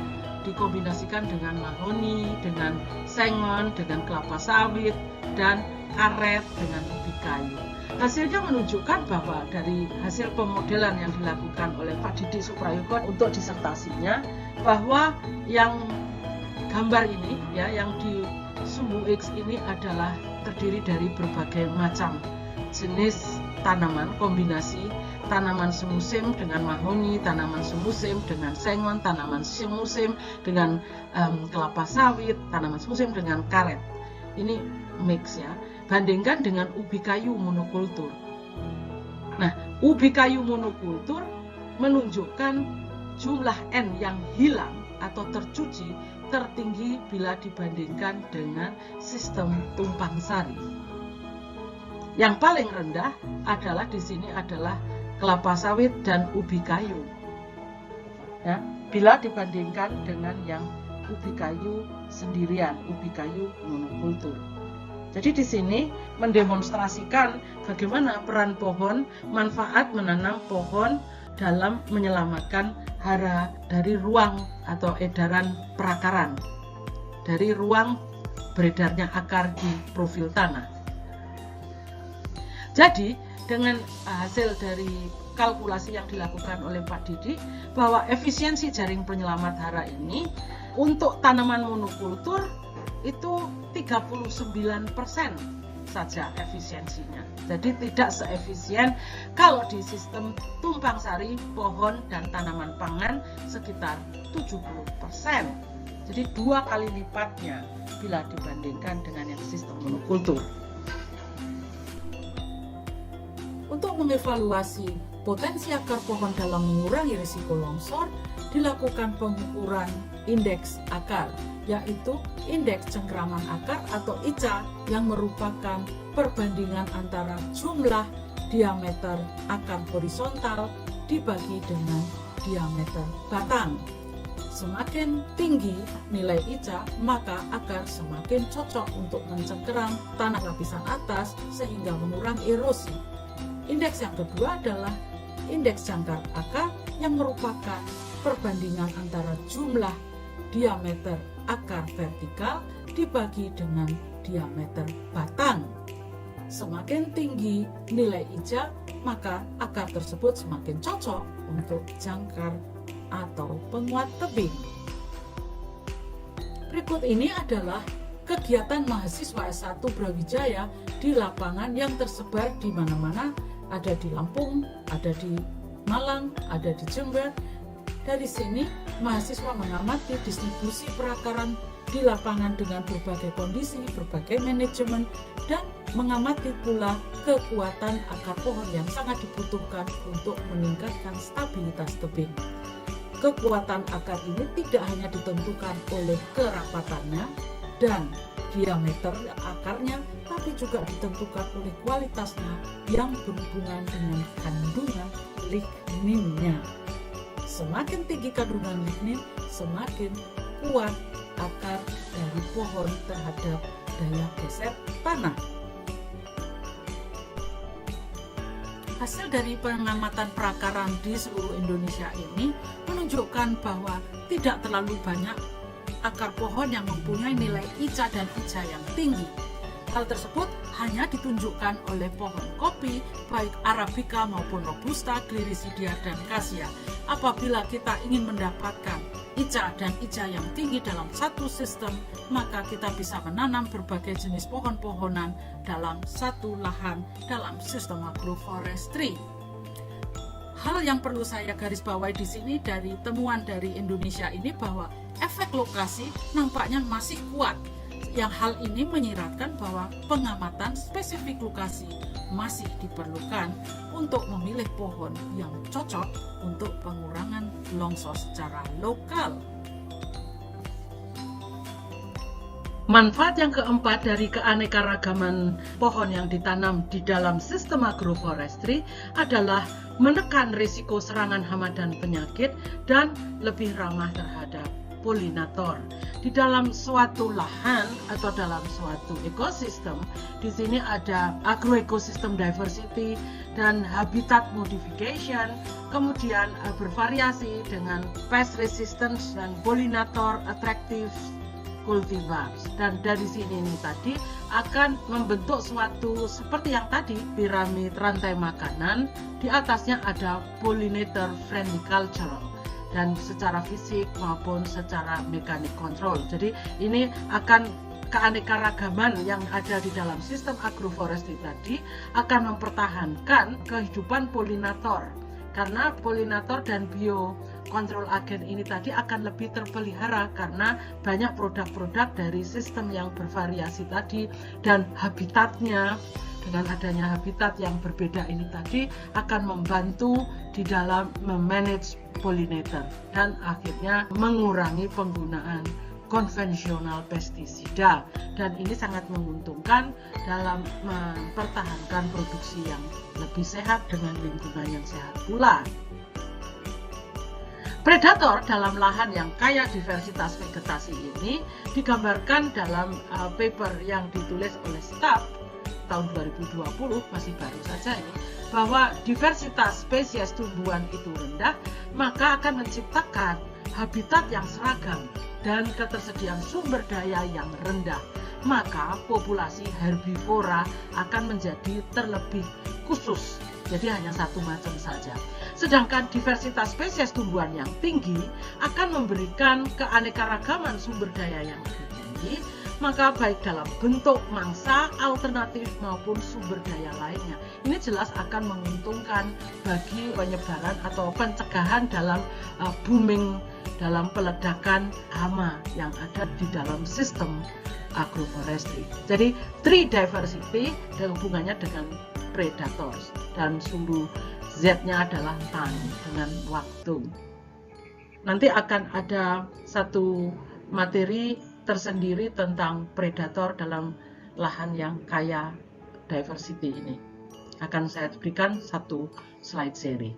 [SPEAKER 1] dikombinasikan dengan mahoni, dengan sengon, dengan kelapa sawit, dan karet dengan ubi kayu. Hasilnya menunjukkan bahwa dari hasil pemodelan yang dilakukan oleh Pak Didi Suprayogo untuk disertasinya, bahwa yang gambar ini, ya, yang di sumbu X ini adalah terdiri dari berbagai macam jenis tanaman, kombinasi tanaman semusim dengan mahoni, tanaman semusim dengan sengon, tanaman semusim dengan kelapa sawit, tanaman semusim dengan karet. Ini mix ya. Bandingkan dengan ubi kayu monokultur. Nah, ubi kayu monokultur menunjukkan jumlah N yang hilang atau tercuci tertinggi bila dibandingkan dengan sistem tumpang sari. Yang paling rendah adalah di sini adalah kelapa sawit dan ubi kayu. Ya, bila dibandingkan dengan yang ubi kayu sendirian, ubi kayu monokultur. Jadi di sini mendemonstrasikan bagaimana peran pohon, manfaat menanam pohon dalam menyelamatkan hara dari ruang atau edaran perakaran, dari ruang beredarnya akar di profil tanah. Jadi dengan hasil dari kalkulasi yang dilakukan oleh Pak Didi, bahwa efisiensi jaring penyelamat hara ini untuk tanaman monokultur itu 39% saja efisiensinya. Jadi tidak seefisien kalau di sistem tumpang sari, pohon dan tanaman pangan sekitar 70%. Jadi 2 kali lipatnya bila dibandingkan dengan yang sistem monokultur. Untuk mengevaluasi potensi akar pohon dalam mengurangi risiko longsor, dilakukan pengukuran indeks akar, yaitu indeks cengkraman akar atau ICA, yang merupakan perbandingan antara jumlah diameter akar horizontal dibagi dengan diameter batang. Semakin tinggi nilai ICA, maka akar semakin cocok untuk mencengkeram tanah lapisan atas sehingga mengurangi erosi. Indeks yang kedua adalah indeks jangkar akar, yang merupakan perbandingan antara jumlah diameter akar vertikal dibagi dengan diameter batang. Semakin tinggi nilai ICA, maka akar tersebut semakin cocok untuk jangkar atau penguat tebing. Berikut ini adalah kegiatan mahasiswa S1 Brawijaya di lapangan yang tersebar di mana-mana, ada di Lampung, ada di Malang, ada di Jember. Dari sini mahasiswa mengamati distribusi perakaran di lapangan dengan berbagai kondisi, berbagai manajemen, dan mengamati pula kekuatan akar pohon yang sangat dibutuhkan untuk meningkatkan stabilitas tebing. Kekuatan akar ini tidak hanya ditentukan oleh kerapatannya,
[SPEAKER 2] dan diameter akarnya, tapi juga ditentukan oleh kualitasnya yang berhubungan dengan kandungan ligninnya. Semakin tinggi kandungan lignin, semakin kuat akar dari pohon terhadap daya geser tanah. Hasil dari pengamatan perakaran di seluruh Indonesia ini menunjukkan bahwa tidak terlalu banyak akar pohon yang mempunyai nilai ICA dan ICA yang tinggi. Hal tersebut hanya ditunjukkan oleh pohon kopi, baik Arabica maupun Robusta, Gliricidia, dan Cassia. Apabila kita ingin mendapatkan ICA dan ICA yang tinggi dalam satu sistem, maka kita bisa menanam berbagai jenis pohon-pohonan dalam satu lahan dalam sistem agroforestry. Hal yang perlu saya garis bawahi di sini dari temuan dari Indonesia ini bahwa efek lokasi nampaknya masih kuat. Yang hal ini menyiratkan bahwa pengamatan spesifik lokasi masih diperlukan untuk memilih pohon yang cocok untuk pengurangan longsor secara lokal.
[SPEAKER 1] Manfaat yang keempat dari keanekaragaman pohon yang ditanam di dalam sistem agroforestry adalah menekan risiko serangan hama dan penyakit dan lebih ramah terhadap polinator. Di dalam suatu lahan atau dalam suatu ekosistem, di sini ada agroecosystem diversity dan habitat modification, kemudian bervariasi dengan pest resistance dan pollinator attractive cultivars. Dan dari sini ini tadi akan membentuk suatu seperti yang tadi, piramid rantai makanan, di atasnya ada pollinator friendly cultural, dan secara fisik maupun secara mekanik kontrol. Jadi ini akan keanekaragaman yang ada di dalam sistem agroforestry tadi akan mempertahankan kehidupan polinator, karena polinator dan biokontrol agen ini tadi akan lebih terpelihara karena banyak produk-produk dari sistem yang bervariasi tadi, dan habitatnya dengan adanya habitat yang berbeda ini tadi akan membantu di dalam memanage pollinator dan akhirnya mengurangi penggunaan konvensional pestisida, dan ini sangat menguntungkan dalam mempertahankan produksi yang lebih sehat dengan lingkungan yang sehat pula. Predator dalam lahan yang kaya diversitas vegetasi ini digambarkan dalam paper yang ditulis oleh Stapp tahun 2020, masih baru saja ini, bahwa diversitas spesies tumbuhan itu rendah, maka akan menciptakan habitat yang seragam dan ketersediaan sumber daya yang rendah, maka populasi herbivora akan menjadi terlebih khusus, jadi hanya satu macam saja. Sedangkan diversitas spesies tumbuhan yang tinggi akan memberikan keanekaragaman sumber daya yang lebih tinggi, maka baik dalam bentuk mangsa alternatif maupun sumber daya lainnya. Ini jelas akan menguntungkan bagi penyebaran atau pencegahan dalam booming, dalam peledakan hama yang ada di dalam sistem agroforestry. Jadi tree diversity dan hubungannya dengan predators, dan sumbu Z-nya adalah time, dengan waktu. Nanti akan ada satu materi tersendiri tentang predator dalam lahan yang kaya diversity ini. Akan saya berikan satu slide seri.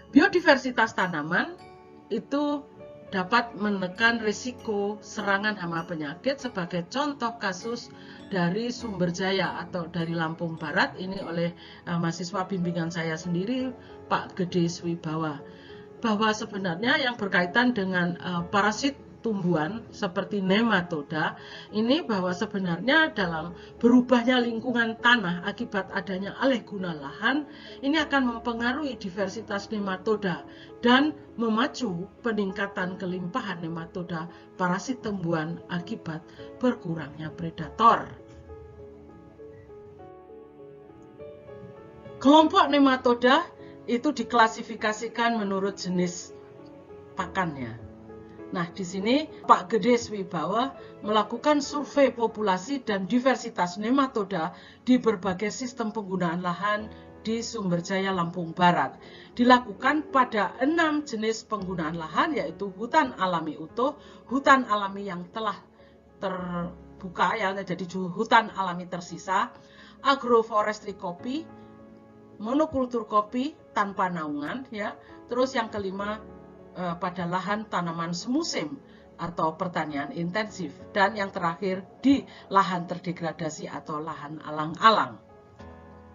[SPEAKER 1] Biodiversitas tanaman itu dapat menekan risiko serangan hama penyakit. Sebagai contoh kasus dari Sumberjaya atau dari Lampung Barat ini oleh mahasiswa bimbingan saya sendiri, Pak Gede Swibawa, bahwa sebenarnya yang berkaitan dengan parasit tumbuhan seperti nematoda ini, bahwa sebenarnya dalam berubahnya lingkungan tanah akibat adanya alih guna lahan ini akan mempengaruhi diversitas nematoda dan memacu peningkatan kelimpahan nematoda parasit tumbuhan akibat berkurangnya predator. Kelompok nematoda itu diklasifikasikan menurut jenis pakannya. Nah, di sini Pak Gede Swibawa melakukan survei populasi dan diversitas nematoda di berbagai sistem penggunaan lahan di Sumberjaya, Lampung Barat. Dilakukan pada 6 jenis penggunaan lahan, yaitu hutan alami utuh, hutan alami yang telah terbuka, ya, jadi hutan alami tersisa, agroforestry kopi, monokultur kopi tanpa naungan, ya. Terus yang kelima pada lahan tanaman semusim atau pertanian intensif, dan yang terakhir di lahan terdegradasi atau lahan alang-alang.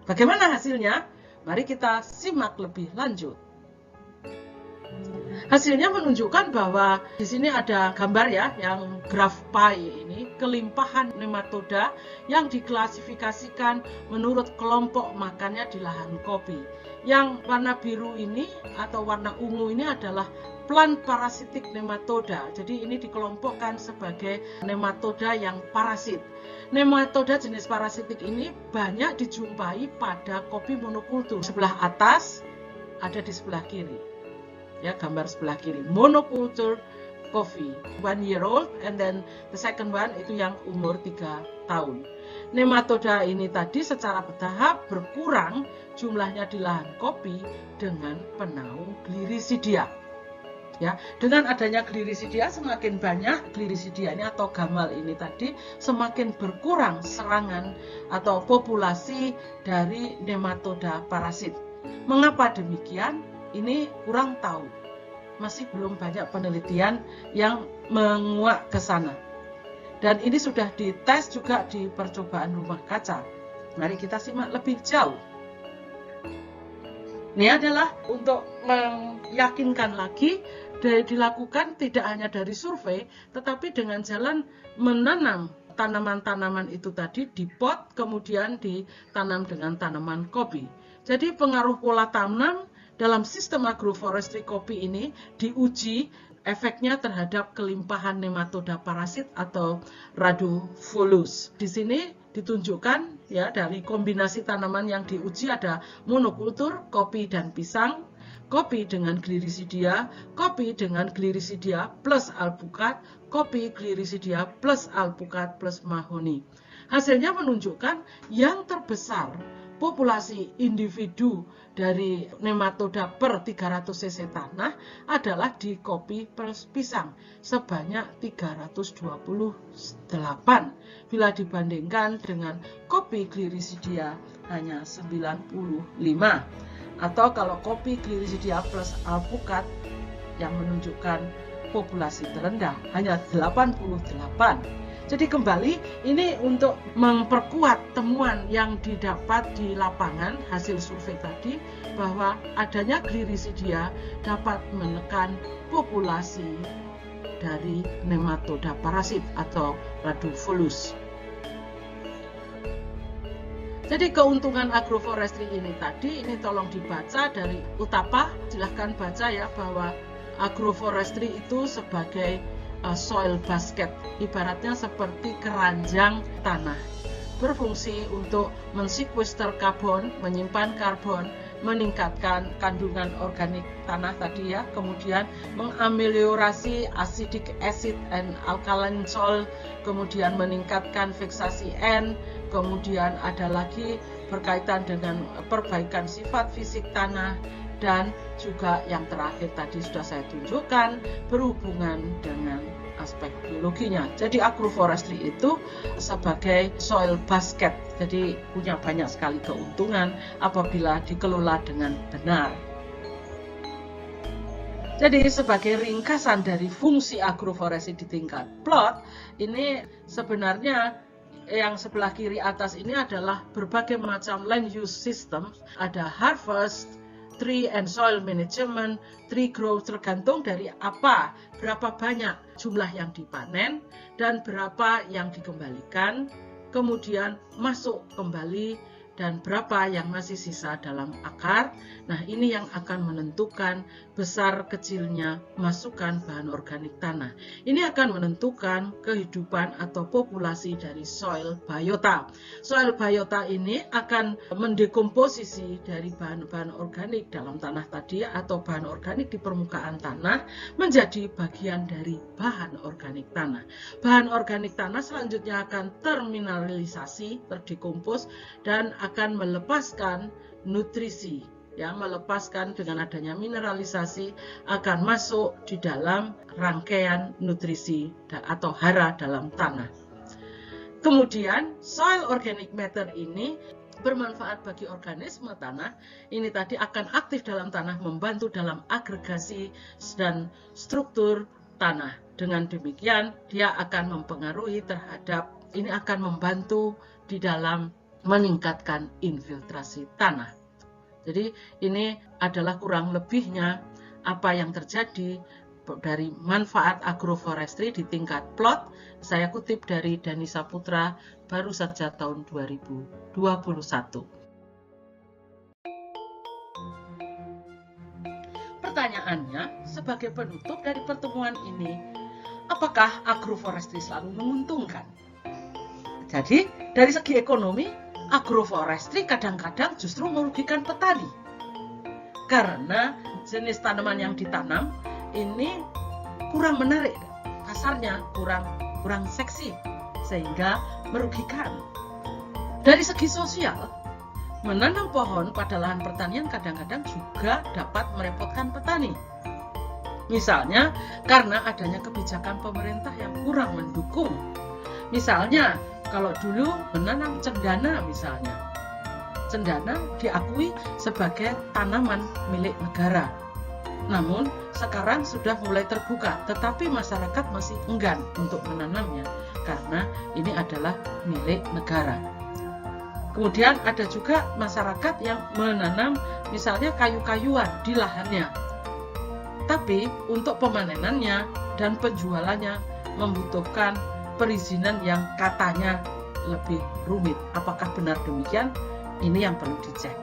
[SPEAKER 1] Bagaimana hasilnya? Mari kita simak lebih lanjut. Hasilnya menunjukkan bahwa di sini ada gambar, ya, yang graf pie ini, kelimpahan nematoda yang diklasifikasikan menurut kelompok makannya di lahan kopi. Yang warna biru ini atau warna ungu ini adalah plant parasitic nematoda. Jadi ini dikelompokkan sebagai nematoda yang parasit. Nematoda jenis parasitik ini banyak dijumpai pada kopi monokultur. Sebelah atas ada di sebelah kiri. Ya, gambar sebelah kiri. Monoculture coffee, 1 year old, and then the second one itu yang umur 3 tahun. Nematoda ini tadi secara bertahap berkurang jumlahnya di lahan kopi dengan penaung Gliricidia. Ya, dengan adanya Gliricidia, semakin banyak Gliricidia ini atau gamal ini tadi, semakin berkurang serangan atau populasi dari nematoda parasit. Mengapa demikian? Ini kurang tahu. Masih belum banyak penelitian yang menguak ke sana. Dan ini sudah dites juga di percobaan rumah kaca. Mari kita simak lebih jauh. Ini adalah untuk meyakinkan lagi, dilakukan tidak hanya dari survei, tetapi dengan jalan menanam tanaman-tanaman itu tadi di pot, kemudian ditanam dengan tanaman kopi. Jadi pengaruh pola tanam dalam sistem agroforestry kopi ini diuji efeknya terhadap kelimpahan nematoda parasit atau Rhadophilus. Di sini ditunjukkan, ya, dari kombinasi tanaman yang diuji ada monokultur, kopi dan pisang, kopi dengan Gliricidia, kopi dengan Gliricidia plus alpukat, kopi Gliricidia plus alpukat plus mahoni. Hasilnya menunjukkan yang terbesar populasi individu dari nematoda per 300 cc tanah adalah di kopi plus pisang sebanyak 328 bila dibandingkan dengan kopi Gliricidia hanya 95. Atau kalau kopi Gliricidia plus alpukat yang menunjukkan populasi terendah hanya 88. Jadi kembali ini untuk memperkuat temuan yang didapat di lapangan hasil survei tadi, bahwa adanya Gliricidia dapat menekan populasi dari nematoda parasit atau Rhadophilus. Jadi keuntungan agroforestry ini tadi, ini tolong dibaca dari Utapa, silahkan baca, ya, bahwa agroforestry itu sebagai soil basket, ibaratnya seperti keranjang tanah, berfungsi untuk mensequester karbon, menyimpan karbon, meningkatkan kandungan organik tanah tadi, ya, kemudian mengameliorasi acidic acid and alkaline soil, kemudian meningkatkan fiksasi N, kemudian ada lagi berkaitan dengan perbaikan sifat fisik tanah, dan juga yang terakhir tadi sudah saya tunjukkan berhubungan dengan aspek biologinya. Jadi agroforestry itu sebagai soil basket, jadi punya banyak sekali keuntungan apabila dikelola dengan benar. Jadi sebagai ringkasan dari fungsi agroforestry di tingkat plot, ini sebenarnya yang sebelah kiri atas ini adalah berbagai macam land use system, ada harvest, tree and soil management, tree growth, tergantung dari berapa banyak jumlah yang dipanen dan berapa yang dikembalikan, kemudian masuk kembali, dan berapa yang masih sisa dalam akar. Nah, ini yang akan menentukan besar kecilnya masukan bahan organik tanah. Ini akan menentukan kehidupan atau populasi dari soil biota. Soil biota ini akan mendekomposisi dari bahan-bahan organik dalam tanah tadi atau bahan organik di permukaan tanah menjadi bagian dari bahan organik tanah. Bahan organik tanah selanjutnya akan termineralisasi, terdekompos, dan akan melepaskan nutrisi, ya, melepaskan dengan adanya mineralisasi akan masuk di dalam rangkaian nutrisi atau hara dalam tanah. Kemudian soil organic matter ini bermanfaat bagi organisme tanah. Ini tadi akan aktif dalam tanah, membantu dalam agregasi dan struktur tanah. Dengan demikian dia akan mempengaruhi terhadap, ini akan membantu di dalam meningkatkan infiltrasi tanah. Jadi ini adalah kurang lebihnya apa yang terjadi dari manfaat agroforestry di tingkat plot. Saya kutip dari Dani Saputra, baru saja tahun 2021. Pertanyaannya, sebagai penutup dari pertemuan ini, apakah agroforestry selalu menguntungkan? Jadi, dari segi ekonomi, agroforestry kadang-kadang justru merugikan petani. Karena jenis tanaman yang ditanam ini kurang menarik, pasarnya kurang seksi, sehingga merugikan. Dari segi sosial, menanam pohon pada lahan pertanian kadang-kadang juga dapat merepotkan petani. Misalnya karena adanya kebijakan pemerintah yang kurang mendukung. Misalnya kalau dulu menanam cendana misalnya, cendana diakui sebagai tanaman milik negara. Namun sekarang sudah mulai terbuka, tetapi masyarakat masih enggan untuk menanamnya karena ini adalah milik negara. Kemudian ada juga masyarakat yang menanam misalnya kayu-kayuan di lahannya. Tapi untuk pemanenannya dan penjualannya membutuhkan perizinan yang katanya lebih rumit. Apakah benar demikian? Ini yang perlu dicek.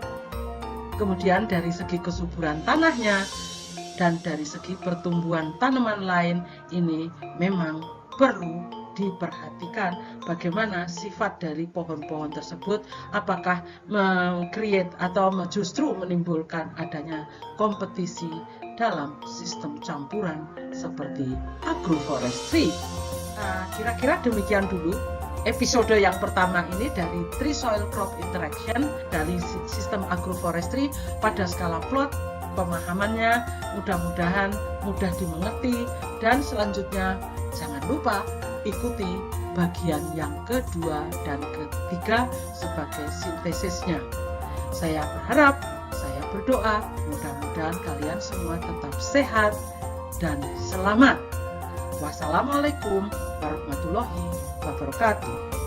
[SPEAKER 1] Kemudian dari segi kesuburan tanahnya dan dari segi pertumbuhan tanaman lain, ini memang perlu diperhatikan bagaimana sifat dari pohon-pohon tersebut, apakah meng-create atau justru menimbulkan adanya kompetisi dalam sistem campuran seperti agroforestry. Kira-kira demikian dulu episode yang pertama ini dari Tree Soil Crop Interaction dari sistem agroforestry pada skala plot. Pemahamannya mudah-mudahan mudah dimengerti, dan selanjutnya jangan lupa ikuti bagian yang kedua dan ketiga sebagai sintesisnya. Saya berharap, saya berdoa mudah-mudahan kalian semua tetap sehat dan selamat. Wassalamualaikum warahmatullahi wabarakatuh.